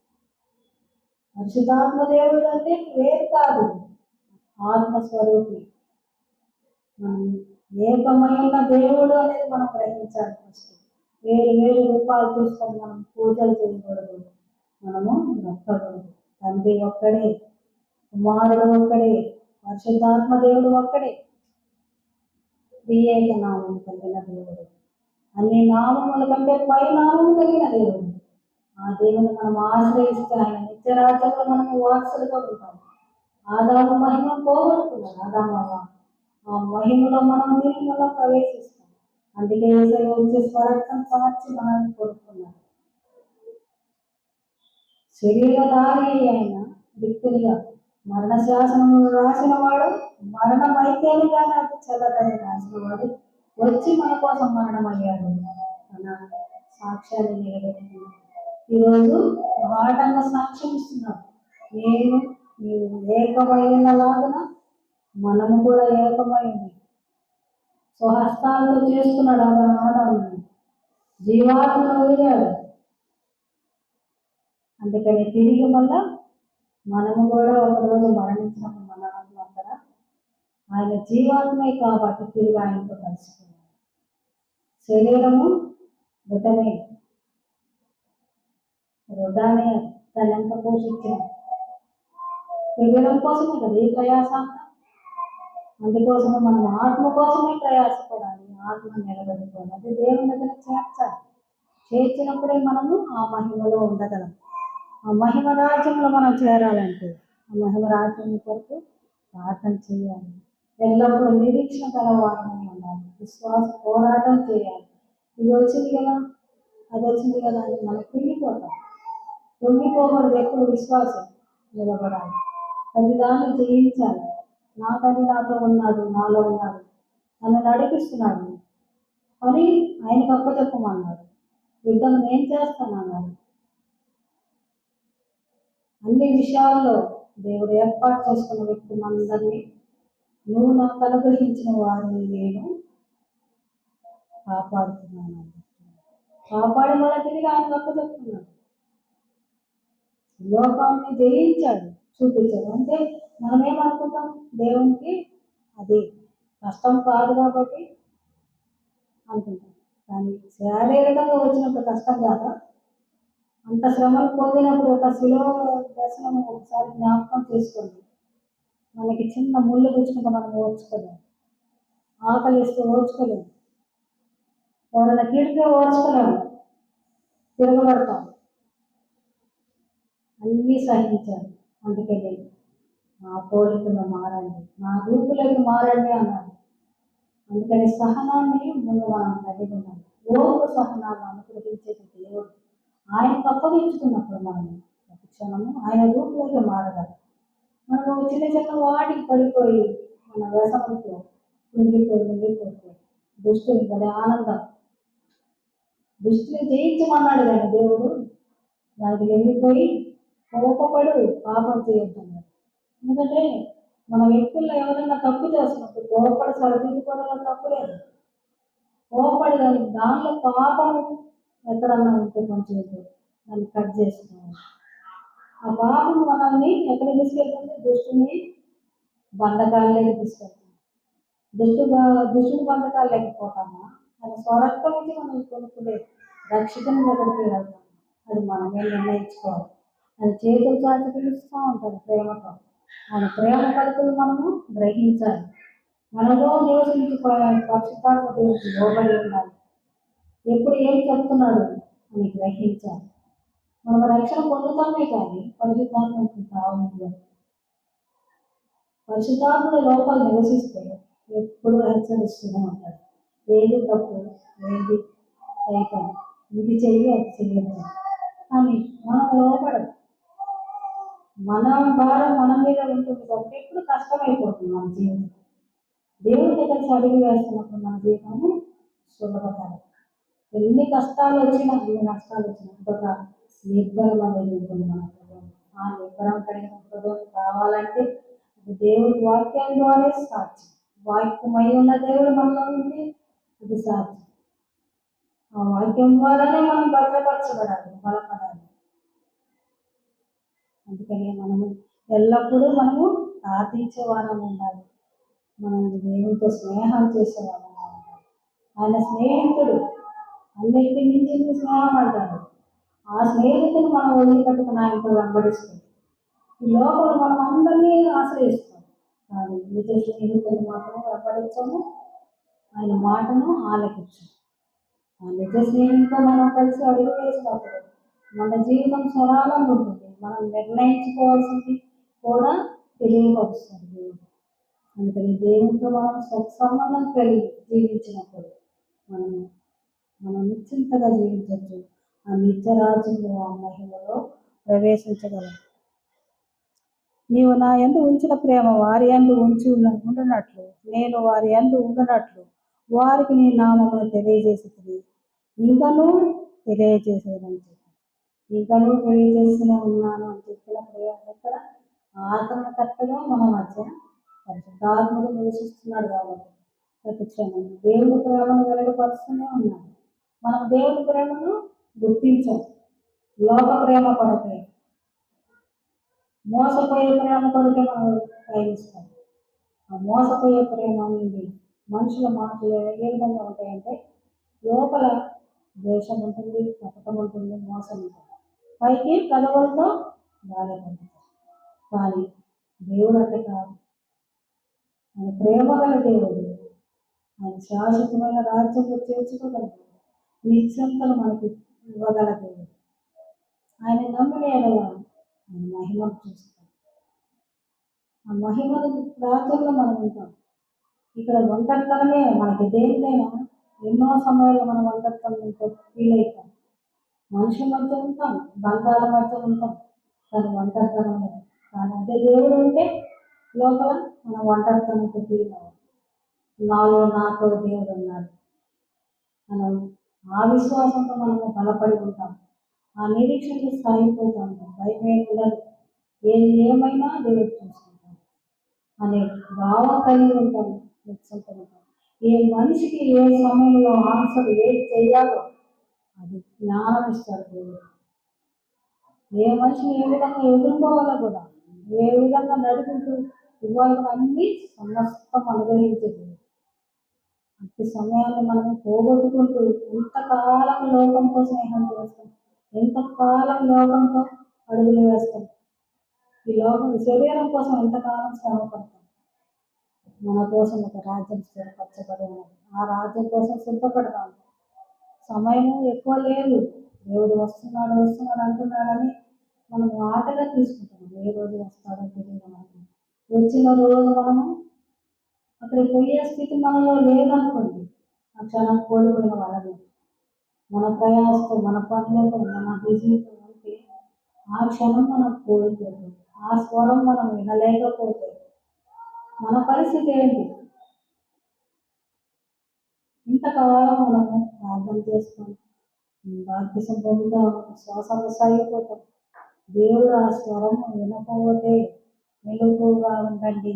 పరిశుద్ధాత్మ దేవుడు అంటే వేరు కాదు, ఆత్మస్వరూపి. మనం ఏకమై ఉన్న దేవుడు అనేది మనం గ్రహించాలి. ఫస్ట్ వేరు వేరు రూపాలు చూసుకొని మనం పూజలు చేయకూడదు, మనము ఒక్కడు. తండ్రి ఒక్కడే, కుమారుడు ఒక్కడే, పరిశుద్ధాత్మ దేవుడు ఒక్కడే, త్రియేక నామం కలిగిన దేవుడు, అన్ని నామముల కంటే పై నామము కలిగిన దేవుడు. ఆ దేవుని మనం ఆశ్రయిస్తే ఆయన నిత్యరాజ్యంలో మనము వారసులుగా ఉంటాం. ఆదాము మహిమ పోగొట్టుకున్నాడు ఆదామవ్వ, ఆ మహిమలో మనం దీనిలో ప్రవేశిస్తాం. అందుకే వచ్చి స్వరక్తం కార్చి మనల్ని కోరుకున్నాడు. శరీరధారి అయిన వ్యక్తులుగా మరణ శాసనము రాసిన వాడు, మరణం అయితేనే కానీ అది చెల్లదని రాసిన వాడు వచ్చి మన కోసం మరణమయ్యాడు. మన సాక్ష్యాన్ని నిలబెట్టుకున్నాడు. ఈరోజు బాటంగా సాక్ష్యం ఇస్తున్నాడు. నేను నీవు ఏకమైనలాగున మనము కూడా ఏకమైంది. స్వహస్తాలతో చేసుకున్నాడు ఆదాముని, జీవాత్మను వదిలాడు. అందుకని తిరిగి మళ్ళా మనము కూడా ఒకరోజు మరణించినప్పుడు మన అక్కడ ఆయన జీవాత్మే కాబట్టి తిరిగి ఆయనతో కలిసిపోయాడు. శరీరము వృధమే, వృధానే తనంత పోషించిన శరీరం కోసమే కదా ఈ ప్రయాస. అందుకోసమే మనం ఆత్మ కోసమే ప్రయాసపడాలి, ఆత్మ నిలబెట్టుకోవాలి. అది దేవుని దగ్గర చేర్చాలి. చేర్చినప్పుడే మనము ఆ మహిమలో ఉండగలం. ఆ మహిమ రాజ్యంలో మనం చేరాలంటే ఆ మహిమ రాజ్యం కొరకు ప్రార్థన చేయాలి. ఎల్లప్పుడూ నిరీక్షణ గలవారమై ఉండాలి. విశ్వాస పోరాటం చేయాలి. ఇది వచ్చింది కదా, అది వచ్చింది కదా అని మనం కుంగిపోతాం. కుంగిపోకూడదు, ఎప్పుడు విశ్వాసం నిలబడాలి. అది దాన్ని జయించాలి. నా తల్లి నాతో ఉన్నాడు, నాలో ఉన్నాడు, నన్ను నడిపిస్తున్నాడు అని ఆయనకు అప్పచెప్పమన్నాడు. యుద్ధం నేను చేస్తానన్నాడు. అన్ని విషయాల్లో దేవుడు ఏర్పాటు చేసుకున్న వ్యక్తులందరినీ నువ్వు నాకు అనుగ్రహించిన వారిని నేను కాపాడుతున్నాను. కాపాడి మళ్ళీ తిరిగి ఆయన అప్పచెప్తున్నాడు. లోకాన్ని జయించాడు, చూపించాడు. అంటే మనం ఏమనుకుంటాం, దేవునికి అది కష్టం కాదు కాబట్టి అనుకుంటాం. కానీ శారీరకంగా వచ్చినప్పుడు కష్టం కాదా? అంత శ్రమలు పొందినప్పుడు ఒక శిలో దర్శనం ఒకసారి జ్ఞాపకం చేసుకోండి. మనకి చిన్న ముళ్ళు గుచ్చుకుంటే మనం ఓర్చుకోలేము, ఆకలిస్తే ఓర్చుకోలేము, ఎవరైనా తిడితే ఓర్చుకోలేము, తిరగబడతాం. అన్నీ సహించారు. అందుకని నా పోలికలో మారండి, నా రూపులోకి మారండి అన్నాడు. అందుకని సహనాన్ని ముందు మనం కలిగి ఉన్నాం. ఓర్పు సహనాన్ని అనుగ్రహించేది దేవుడు. ఆయనకు అప్పగించుకున్నప్పుడు మనం ప్రతి క్షణము ఆయన రూపులోకి మారగలం. మనం చిన్న చిన్న వాటికి పడిపోయి మన వ్యసనంతో మిగిలిపోతే దుష్టుని కదా ఆనందం, దుష్టిని జయించమన్నాడు కానీ దేవుడు దానికి వెళ్ళిపోయి కోపపడు పాపం చేయొద్దన్నాడు. ఎందుకంటే మన వ్యక్తుల్లో ఎవరైనా తప్పు చేస్తున్నప్పుడు కోపడి సరిదిద్దుకోవడంలో తప్పు లేదు. కోపడి దానిలో పాపం ఎక్కడన్నా ఉంటే కొంచెం దాన్ని కట్ చేసుకోవాలి. ఆ పాపం మనల్ని ఎక్కడ తీసుకెళ్తుంది? దుష్టుని బంధకాలలోకి తీసుకెళ్తుంది. దుష్టుని బంధకాలు లేకపోతామా? ఆయన స్వరక్తం నుంచి మనం కొనుక్కునే రక్షకుని దగ్గరికి వెళ్తాం. అది మనమే నిర్ణయించుకోవాలి. అది చేతులు చాచి పిలుస్తూ ఉంటారు ప్రేమతో. ఆయన ప్రేమ కలుపులు మనము గ్రహించాలి. మనలో నివసించిపోయే పరిశుద్ధాత్మ దేవుడికి లోబడి ఉండాలి. ఎప్పుడు ఏం చెప్తున్నాడు అని గ్రహించాలి. మనం రక్షణ పొందుతామే కానీ పరిశుద్ధాత్మకి కావాలి. పరిశుద్ధాత్మ లోపల నివసిస్తే ఎప్పుడు హెచ్చరిస్తూనే ఉంటాడు. ఏది తప్పు, ఏది సైతం, ఇది చెయ్యి అది చెయ్యదు కానీ మనం లోపడదు. మన భారం మన మీద ఉంటుంది కాబట్టి ఎప్పుడు కష్టమైపోతుంది మన జీవితం. దేవుడి దగ్గర అడుగు వేస్తున్నప్పుడు మన జీవితము సులభతరం. ఎన్ని కష్టాలు వచ్చినా ఎన్ని నష్టాలు వచ్చినా ఒక నిబ్బరం అనేది ఉంటుంది మన హృదయం. ఆ నిబ్బరం కలిగిన హృదయం కావాలంటే అది దేవుడి వాక్యం ద్వారా సాధ్యం. వాక్యమై ఉన్న దేవుడు మనలో ఉంది, అది సాధ్యం. ఆ వాక్యం ద్వారానే మనం భద్రపరచబడాలి, బలపడాలి. అందుకని మనము ఎల్లప్పుడూ మనము ప్రార్థించే వారం ఉండాలి. మనం దేవునితో స్నేహం చేసే వాళ్ళం ఉండాలి. ఆయన స్నేహితుడు అన్నిటికీ మించి స్నేహం అంటారు. ఆ స్నేహితుడు మనం వదిలిపెట్టుకుని ఆయనతో వెంబడిస్తుంది. ఈ లోపల మనం అందరినీ ఆశ్రయిస్తాం కానీ నిజ స్నేహితుడు మాత్రం వెంబడించము, ఆయన మాటను ఆలకించము. ఆ నిజ స్నేహితులతో మనం కలిసి అడుగు వేసినప్పుడు మన జీవితం సరళంగా ఉంటుంది. మనం నిర్ణయించుకోవాల్సింది కూడా తెలియపరుస్తుంది దేవుడు. అందుకని దేవుడితో మనం సత్సంబంధం కలిగి జీవించినప్పుడు మనం నిశ్చింతగా జీవించవచ్చు. ఆ నిత్యరాజ్యంలో ఆ మహిమలో ప్రవేశించగలం. నీవు నా యందు ఉంచిన ప్రేమ వారి యందు ఉండునట్లు నేను వారి యందు ఉండునట్లు వారికి నీ నామమును తెలియజేస్తుంది. ఇంకనూ తెలియజేసేదని చెప్పి ఇంకనూ తెలియజేస్తూనే ఉన్నాను అని చెప్పిన ప్రేమ ఎక్కడ ఆదరణకర్తగా మన మధ్య పరిశుద్ధాత్ముడు నివసిస్తున్నాడు కాబట్టి ప్రతి క్షణం దేవుడి ప్రేమను వెల్లడిపరుస్తూనే ఉన్నాడు. మనం దేవుడి ప్రేమను గుర్తించాం. లోక ప్రేమ కొరకే, మోసపోయే ప్రేమ కొరకే మనం ప్రయాణిస్తాం. ఆ మోసపోయే ప్రేమ అనేది మనుషుల మాటలు ఏ విధంగా ఉంటాయంటే లోపల ద్వేషం ఉంటుంది, కపటం ఉంటుంది, మోసం ఉంటుంది. పైకి పెదవులతో బాగా పడుతుంది కానీ దేవుడు అంటే కాదు. ఆయన ప్రేమ గల దేవుడు. ఆయన శాశ్వతమైన రాజ్యంలో చేర్చుకోగలడు. నిశ్చంతలు మనకి ఇవ్వగల దేవుడు. ఆయన నమ్మిన ఎడల ఆయన మహిమను చూస్తాం. ఆ మహిమను రాజ్యంలో మనం ఉంటాం. ఇక్కడ ఒంటరితనమే మనకి దేనికైనా ఎన్నో సమయాల్లో మనం ఒంటరితనంతో ఫీల్ అవుతాం. మనుషుల మధ్య ఉంటాం, బంధాల మధ్య ఉంటాం కానీ ఒంటరితనం లేదు. కానీ అదే దేవుడు ఉంటే లోపల మనం ఒంటరితనంతో ఫీల్ అవ్వం. నాతో దేవుడు ఉన్నాడు. మనం ఆ విశ్వాసంతో మనము బలపడి ఉంటాం. ఆ నిరీక్షణకు సాగిపోతూ ఉంటాం. భయం ఉండదు. ఏమైనా దేవుడు చూసుకుంటాం అనే భావం కలిగి ఉంటాం. నిశ్చింతగా ఏ మనిషికి ఏ సమయంలో ఆన్సర్ ఏది చేయాలో అది జ్ఞానం ఇస్తాడు దేవుడు. ఏ మనిషిని ఏ విధంగా ఎదుర్కోవాలో కూడా, ఏ విధంగా నడుపుతూ ఇవ్వాలి అన్నీ సమస్తం అనుగ్రహించేది. అట్టి సమయాన్ని మనం పోగొట్టుకుంటూ ఎంతకాలం లోకంతో స్నేహం చేస్తాం, ఎంతకాలం లోకంతో అడుగులు వేస్తాం. ఈ లోకం శరీరం కోసం ఎంతకాలం శ్రమ పడతాం. మన కోసం ఒక రాజ్యం స్థిరపరచబడి ఉన్నది. ఆ రాజ్యం కోసం సిద్ధపడతాం. సమయం ఎక్కువ లేదు. దేవుడు వస్తున్నాడు అంటున్నాడని మనం ఆటగా తీసుకుంటాం. ఏ రోజు వస్తాడో తెలియదు మనకి. వచ్చిన రోజు మనము అక్కడికి పోయే స్థితి మనలో లేదనుకోండి, ఆ క్షణం కోల్పోయిన వాళ్ళని. మన ప్రయాసతో, మన పనులతో, మన బిజీతో ఉంటే ఆ క్షణం మనం కోల్పోతుంది. ఆ స్వరం మనం వినలేకపోతే మన పరిస్థితి ఏంటి? ఇంతకాలం మనము ప్రార్థన చేసుకొని బాప్తిసం పొందుతాం, శ్వాసంలో సాగిపోతాం. దేవుడు ఆ స్వరం వినకపోతే మెలకువగా ఉండండి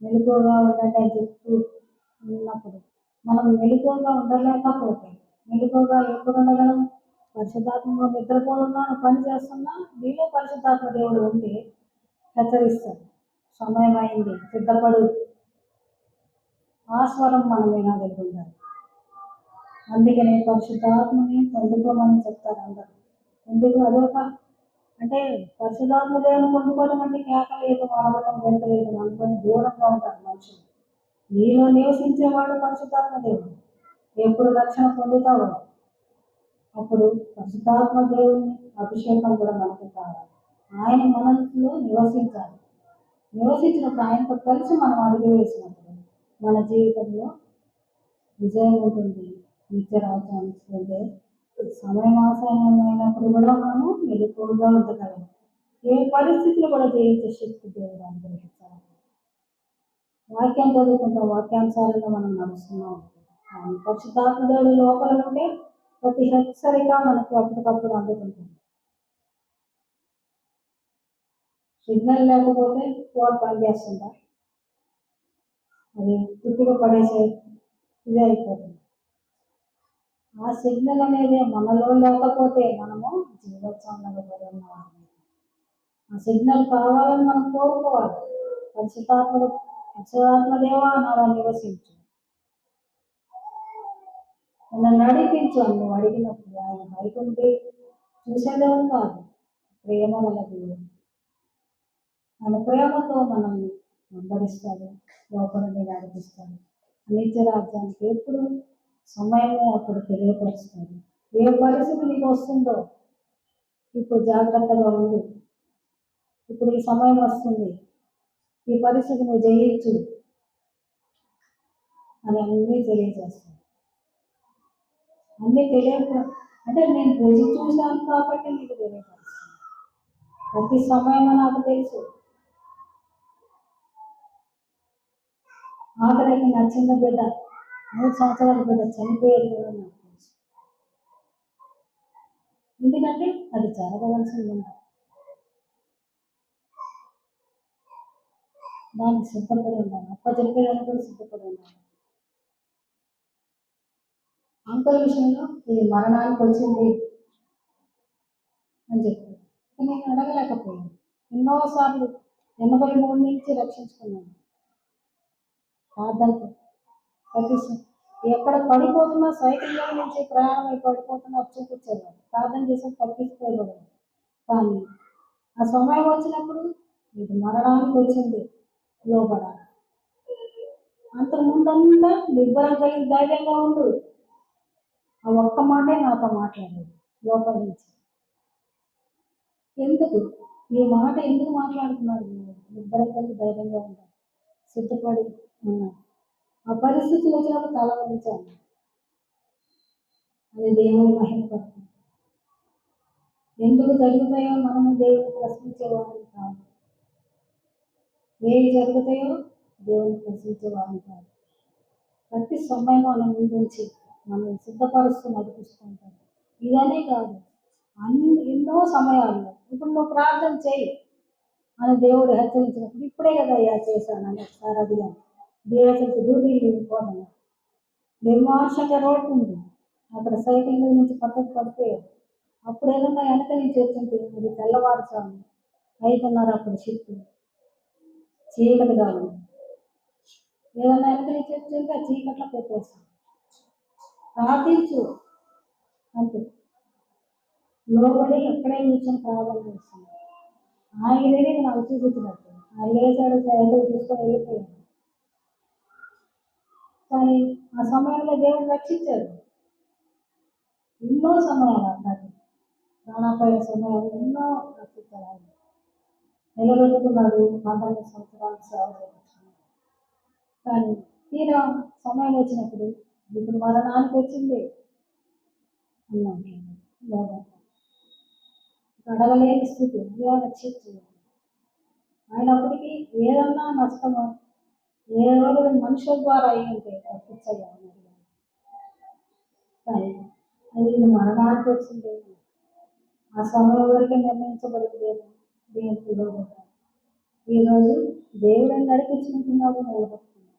అని చెప్తూ ఉన్నప్పుడు మనం మెలకువగా ఉండలేకపోతే, మెలకువగా ఎప్పుడు ఉండగలం? పరిశుద్ధాత్మలో నిద్రపోతున్నాను, పని చేస్తున్నా, నీలో పరిశుద్ధాత్మ దేవుడు ఉండి హెచ్చరిస్తాడు. సమయం అయింది, సిద్ధపడు. ఆ స్వరం మనం వినగలుగుతాం. అందుకనే పరిశుద్ధాత్మని పొందుకోమని చెప్తారు అందరూ. ఎందుకు? అదొక అంటే పరిశుద్ధాత్మ దేవుని పొందుకోవడం అంటే కేకలేదు, అరవటం, గెంతలేదు అనుకొని దూరంగా ఉంటారు మనుషులు. నీలో నివసించేవాడు పరిశుద్ధాత్మ దేవుడు. ఎప్పుడు రక్షణ పొందుతావో అప్పుడు పరిశుద్ధాత్మ దేవుని అభిషేకం కూడా మనకి కావాలి. ఆయన మనలో నివసించాలి. నివసించినప్పుడు ఆయనతో కలిసి మనం అడుగు వేసినప్పుడు మన జీవితంలో విజయం ఉంటుంది. నిత్య రాజ్యానికి వెళ్తే సమయం ఆసన్నమైనప్పుడు కూడా మనము మెలకువగా ఉండగలం. ఏ పరిస్థితులు కూడా జయించే శక్తి దేవుడు అనుగ్రహిస్తాడు. వాక్యం చదువుకుంటాం, వాక్యానుసారంగా మనం నడుస్తున్నాం. కానీ పరిశుద్ధాత్మ దేవుడు లోపల ఉంటే ప్రతి హెచ్చరిక మనకి అప్పటికప్పుడు అందుతుంటుంది. సిగ్నల్ లేకపోతే ఫోన్ పనిచేస్తుందా? అది పుట్టిగా పడేసే ఇదే అయిపోతుంది. ఆ సిగ్నల్ అనేది మనలో లేకపోతే మనము జీవోత్సవంలో పడి ఉన్నవారు. ఆ సిగ్నల్ కావాలని మనం కోరుకోవాలి. పరిశుద్ధాత్మ దేవా నాలో నివసించు, నన్ను నడిపించు అని నువ్వు అడిగినప్పుడు ఆయన బయట ఉండి చూసేదేమో కాదు, ప్రేమ వల్ల దేవుడు ఆయన ప్రేమతో మనల్ని వెంబడిస్తాడు, లోపలిని నడిపిస్తాడు. నిత్య రాజ్యానికి ఎప్పుడు సమయమో అప్పుడు తెలియపరుస్తాడు. ఏ పరిస్థితి నీకు వస్తుందో ఇప్పుడు జాగ్రత్తగా ఉండు, ఇప్పుడు ఈ సమయం వస్తుంది, ఈ పరిస్థితి నువ్వు జయించు అని అన్నీ తెలియజేస్తాను. అన్నీ అంటే నేను రుచి చూశాను కాబట్టి నీకు తెలియపరుస్తాను. ప్రతి సమయం నాకు తెలుసు. ఆఖరికి నా చిన్న బిడ్డ 3 సంవత్సరాల బిడ్డ చనిపోయేది కూడా నాకు తెలుసు. ఎందుకంటే అది జరగవలసింది ఉంది. దానికి సిద్ధపడి ఉన్నాను, చెప్పేదాన్ని కూడా సిద్ధపడి ఉన్నాను. అంకుల్ విషయంలో ఇది మరణానికి వచ్చింది అని చెప్పాడు. నేను అడగలేకపోయాను. ఎన్నోసార్లు 83 నుంచి రక్షించుకున్నాను ప్రార్థనతో. ప్రతి ఎక్కడ పడిపోతున్నా సైకిల్లో నుంచి ప్రయాణం అయి పడిపోతున్నా చూపించేవాడు, ప్రార్థన చేసి తప్పించుకోలేడు. కానీ ఆ సమయం వచ్చినప్పుడు ఇది మరణానికి వచ్చింది, లోపడాలి. అంతకుముందంతా నిబ్బరం కలిగి ధైర్యంగా ఉండు. ఆ ఒక్క మాటే నాతో మాట్లాడేది లోపల నుంచి. ఎందుకు ఈ మాట ఎందుకు మాట్లాడుతున్నారు? నిబ్బరం కలిగి ధైర్యంగా ఉంటారు, సిద్ధపడి ఉన్నారు. ఆ పరిస్థితులు వచ్చినప్పుడు తల వంచాను. అది దేవుని మహిమ కొరకు. ఎందుకు జరుగుతాయో మనము దేవుని ప్రశ్నించేవారిని కాదు. ఏవి జరుగుతాయో దేవుని ప్రశ్నించేవారిని కాదు. ప్రతి సమయం మనం ముందుంచి మనం సిద్ధపరుస్తూ నడిపిస్తుంటాడు. ఇదనే కాదు, ఎన్నో సమయాల్లో ఇప్పుడు నువ్వు ప్రార్థన చేయి అని దేవుడు హెచ్చరించినప్పుడు ఇప్పుడే కదా అయ్యా చేశాను అని ఒకసారి అడిగాను. దేవుడికి డ్యూటీలు పోదాను. నిర్మానుషంగా రోడ్డు ఉంది, అక్కడ సైకిల్ మీద నుంచి పక్కకు పడిపోయాడు. అప్పుడు ఏదన్నా వెనక నుంచి వచ్చింది, అది తెల్లవారుజాము 5:30 అప్పుడు షిఫ్ట్, చీకటిగా ఉంది. ఏదన్నా వెనక నుంచి వచ్చింది, ఆ చీకట్లో పెట్టేస్తాం. ప్రార్థించు అంతే. లోబడి ఎక్కడే కూర్చొని ప్రార్థన చేస్తాను. ఆయనని నాకు చూపించినట్టు ఆయన లేచాడు, సైకిల్ తీసుకొని వెళ్ళిపోయాడు. కానీ ఆ సమయంలో దేవుడు రక్షించాడు. ఎన్నో సమయాలు అన్నాడు, ప్రాణాపాయ సమయాలు ఎన్నో రక్షించాడు. ఆయన నిలబెట్టుకున్నాడు, 19 సంవత్సరాలు సేవ చేయించుకున్నాడు. కానీ తీరా సమయం వచ్చినప్పుడు ఇప్పుడు మరణానికి వచ్చింది అన్నాడు. అడగలేని స్థితి, అయ్యా రక్షించు. అయినప్పటికీ ఏదన్నా నష్టమో ఏ రోజు మనుషుల ద్వారా అయి ఉంటే తప్పించయ్యా అని అడిగాను. కానీ అది మరణానికి వచ్చింది, ఆ సమయం వరకే నిర్ణయించబడింది. దేవునికి లోబడ్డాను. ఈరోజు దేవుడిని నడిపించుకుంటున్నాడు, నిలబడుతున్నాడు.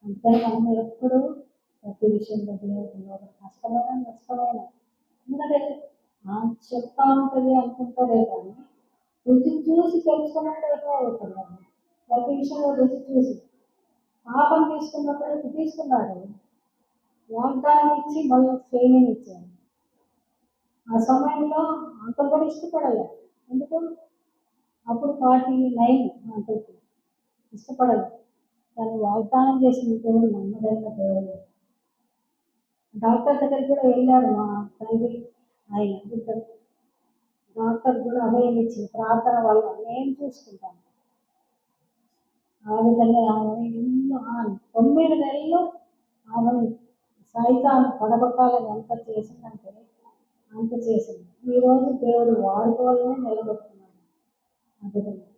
అంతే మనం ఎప్పుడు ప్రతి విషయంలో దేవుడికి లోబడి కష్టమైన నష్టమైన, ఎందుకంటే చెప్తా ఉంటుంది అనుకుంటారే కానీ రుచి చూసి తెలుసుకున్నట్టు అవుతున్నాడు. ప్రతి విషయంలో రుచి చూసి పాపం తీసుకున్నప్పుడు తీసుకున్నాడు, వాగ్దానం ఇచ్చి మళ్ళీ ఫెయిలింగ్ ఇచ్చాడు. ఆ సమయంలో అంకుల్ కూడా ఇష్టపడలే. ఎందుకు? అప్పుడు 49 అంకుల్కి. ఇష్టపడలే. కానీ వాగ్దానం చేసిన దేవుడు నమ్మదగిన దేవుడు. డాక్టర్ దగ్గరికి కూడా వెళ్ళారు మా తండ్రి. ఆయన ఇద్దరు డాక్టర్ కూడా అభయం ఇచ్చింది, ప్రార్థన వల్ల నేను చూసుకుంటాను. ఆ విధంగా ఆమె ఎన్నో 9 నెలలు ఆమెని సైతాను పడగొట్టాలని ఎంత చేసిందంటే అంత చేసింది. ఈరోజు దేవుడు వాడుకోవాలనే నిలబెడుతున్నాడు. ఆ విధంగా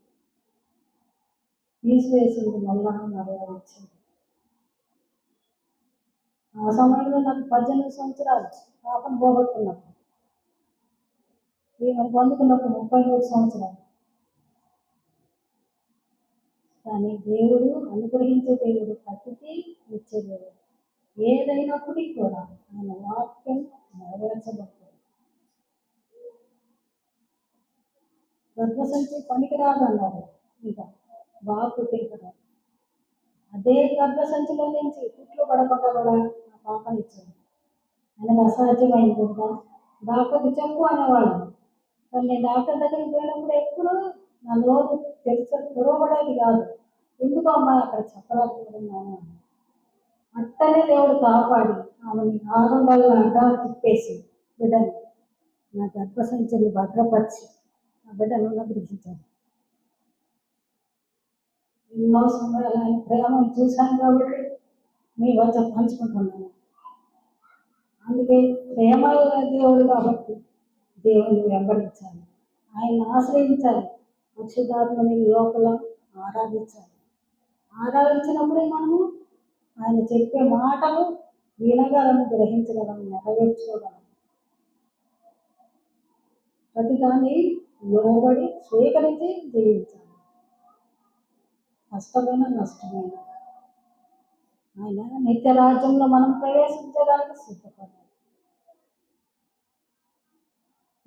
తీసివేసింది, మళ్ళా మరలా వచ్చింది. ఆ సమయంలో నాకు 18 సంవత్సరాలు పాపను పోగొట్టుకున్నప్పుడు, ఈమెను పొందుకున్నప్పుడు 33 సంవత్సరాలు. కానీ దేవుడు అనుగ్రహించే దేవుడు, ప్రతిదీ ఇచ్చే దేవుడు. ఏదైనప్పటికీ కూడా ఆయన వాక్యం నెరవేర్చబడుతుంది. గర్భసంచి పనికిరాదు అన్నారు. ఇంకా బాగా పుట్టించడం, అదే గర్భసంచిలో నుంచి పుట్లు పడకుండా కూడా నా పాపనిచ్చాడు. ఆయనకు అసాధ్యమైంది కదా. డాక్టర్కి చెప్పు అనేవాళ్ళు. కానీ నేను డాక్టర్ దగ్గరికి పోయినప్పుడు ఎప్పుడు నా నోరు తెరవబడేది కాదు. ఎందుకు అమ్మాయి అక్కడ చెప్పలేకపోతున్నాను. అట్టనే దేవుడు కాపాడి ఆమెని 6 నెలల అడ్డా తిప్పేసి బిడ్డని నా గర్భసంచిని భద్రపరిచి ఆ బిడ్డను అనుగ్రహించాడు. ఎన్నో సమయాలు ఆయన ప్రేమను చూశాను కాబట్టి మీ వద్ద పంచుకుంటున్నాను. అందుకే ప్రేమ దేవుడు కాబట్టి దేవుని వెంబడించాలి, ఆయన్ని ఆశ్రయించాలి, పరిశుద్ధాత్మని లోపల ఆరాధించాలి. ఆరాధించినప్పుడే మనము ఆయన చెప్పే మాటలు వినగలము, గ్రహించగలము, నెరవేర్చుకోగలము. ప్రతిదాన్ని లోబడి స్వీకరించి జీవించాలి. కష్టమైన నష్టమైన ఆయన నిత్య రాజ్యంలో మనం ప్రవేశించడానికి సిద్ధపడాలి.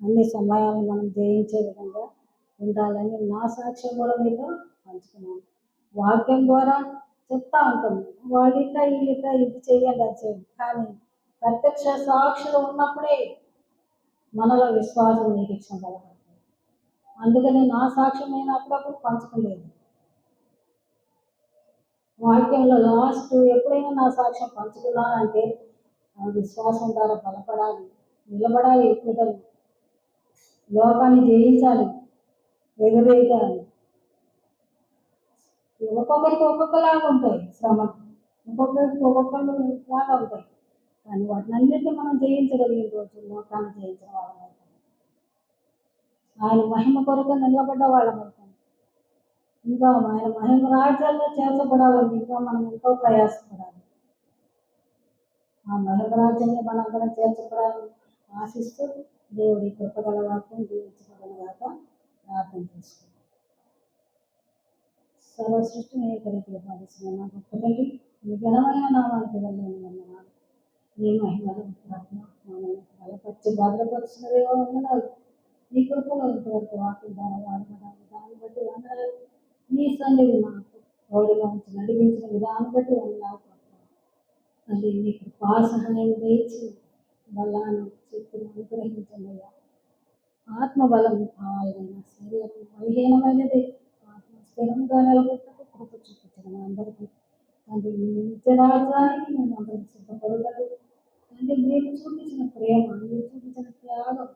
అన్ని సమయాలను మనం జయించే విధంగా ఉండాలని నా సాక్ష్యం కూడా మీతో పంచుకున్నాను. వాక్యం ద్వారా చెప్తా ఉంటాము, వాడిట వీళ్ళిట ఇది చేయాలి అది చేయాలి. కానీ ప్రత్యక్ష సాక్షులు ఉన్నప్పుడే మనలో విశ్వాసం, నిరీక్షణ బలపడుతుంది. అందుకని నా సాక్ష్యం నేను అప్పుడప్పుడు పంచుకోలేదు. వాక్యంలో లాస్ట్ ఎప్పుడైనా నా సాక్ష్యం పంచుకున్నానంటే విశ్వాసం ద్వారా బలపడాలి, నిలబడాలి, కుదరదు, లోకాన్ని జయించాలి, ఎదురేయాలి. ఒక్కొక్కరికి ఒక్కొక్కలాగా ఉంటాయి శ్రమ, ఒక్కొక్కరికి ఒక్కొక్కరు లాగా ఉంటాయి. కానీ వాటిని అన్నింటినీ మనం జయించగలిగిన రోజు లోకాన్ని జయించిన వాళ్ళం, ఆయన మహిమ కొరకు నిలబడ్డ వాళ్ళం. ఇంకా ఆయన మహిమ రాజ్యాల్లో చేర్చబడాలని ఇంకా మనం ఎంతో ప్రయాసపడాలి. ఆ మహిమ రాజ్యంలో మనందరం చేర్చబడాలని ఆశిస్తూ దేవుడి కృపగల వాక్యం దీవించబడగాక ప్రార్థన చేసుకుంటాం. సర్వ సృష్టిని ఏకరీతిగా పాటిస్తున్న నా గొప్ప తండ్రి, మీ ఘనమైన నామానికి వెళ్ళని వందనాలు. మీ మహిమలు మమ్మల్ని బలపరిచి భద్రపరుస్తున్నదేవో వందనాలు. మీ కృపలో ఇంతవరకు వాక్యం ద్వారా వాడబడాలి, దాన్ని బట్టి వందనాలు. మీ సన్నిధి నాకు తోడుగా ఉంచి నడిపించిన విధానం బట్టి వందనాలు. అది మీ కృపా సహాయం దయచి బలాన్ని శక్తిని అనుగ్రహించండి. ఆత్మబలం కావాలైనా శరీరం బలహీనమైనది, ఆత్మ స్థిరంగా నిలబెట్టకు కృప చూపించడం అందరికీ. తండ్రి, మీ నిత్యరాజ్యానికి మేము అందరం సిద్ధపడగలరు. తండ్రి, మీరు చూపించిన ప్రేమ, మీరు చూపించిన త్యాగం,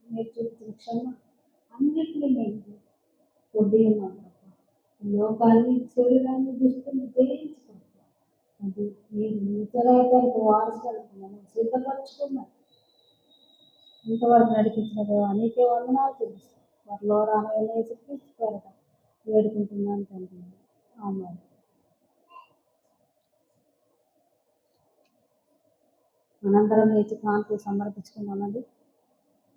మీరు చూపించిన క్షమ అన్నింటినీ మేము పొంది ఉన్నాం. లోకాన్ని, శరీరాన్ని, దుస్తుల్ని జయించుకుంటాం. అది మీరు నిత్యరాజ్యానికి వారసులకు మనం సిద్ధపరచుకున్నాం. ఇంతవరకు నడిపించిన దేవానికి వందనాలు తెలుస్తాం. వాటిలో రానయ్యే చెప్పేసుకోరట వేడుకుంటున్నాను తండ్రి. ఆమేన్. మనందరం లేచి కాన్పు సమర్పించుకున్నామండి.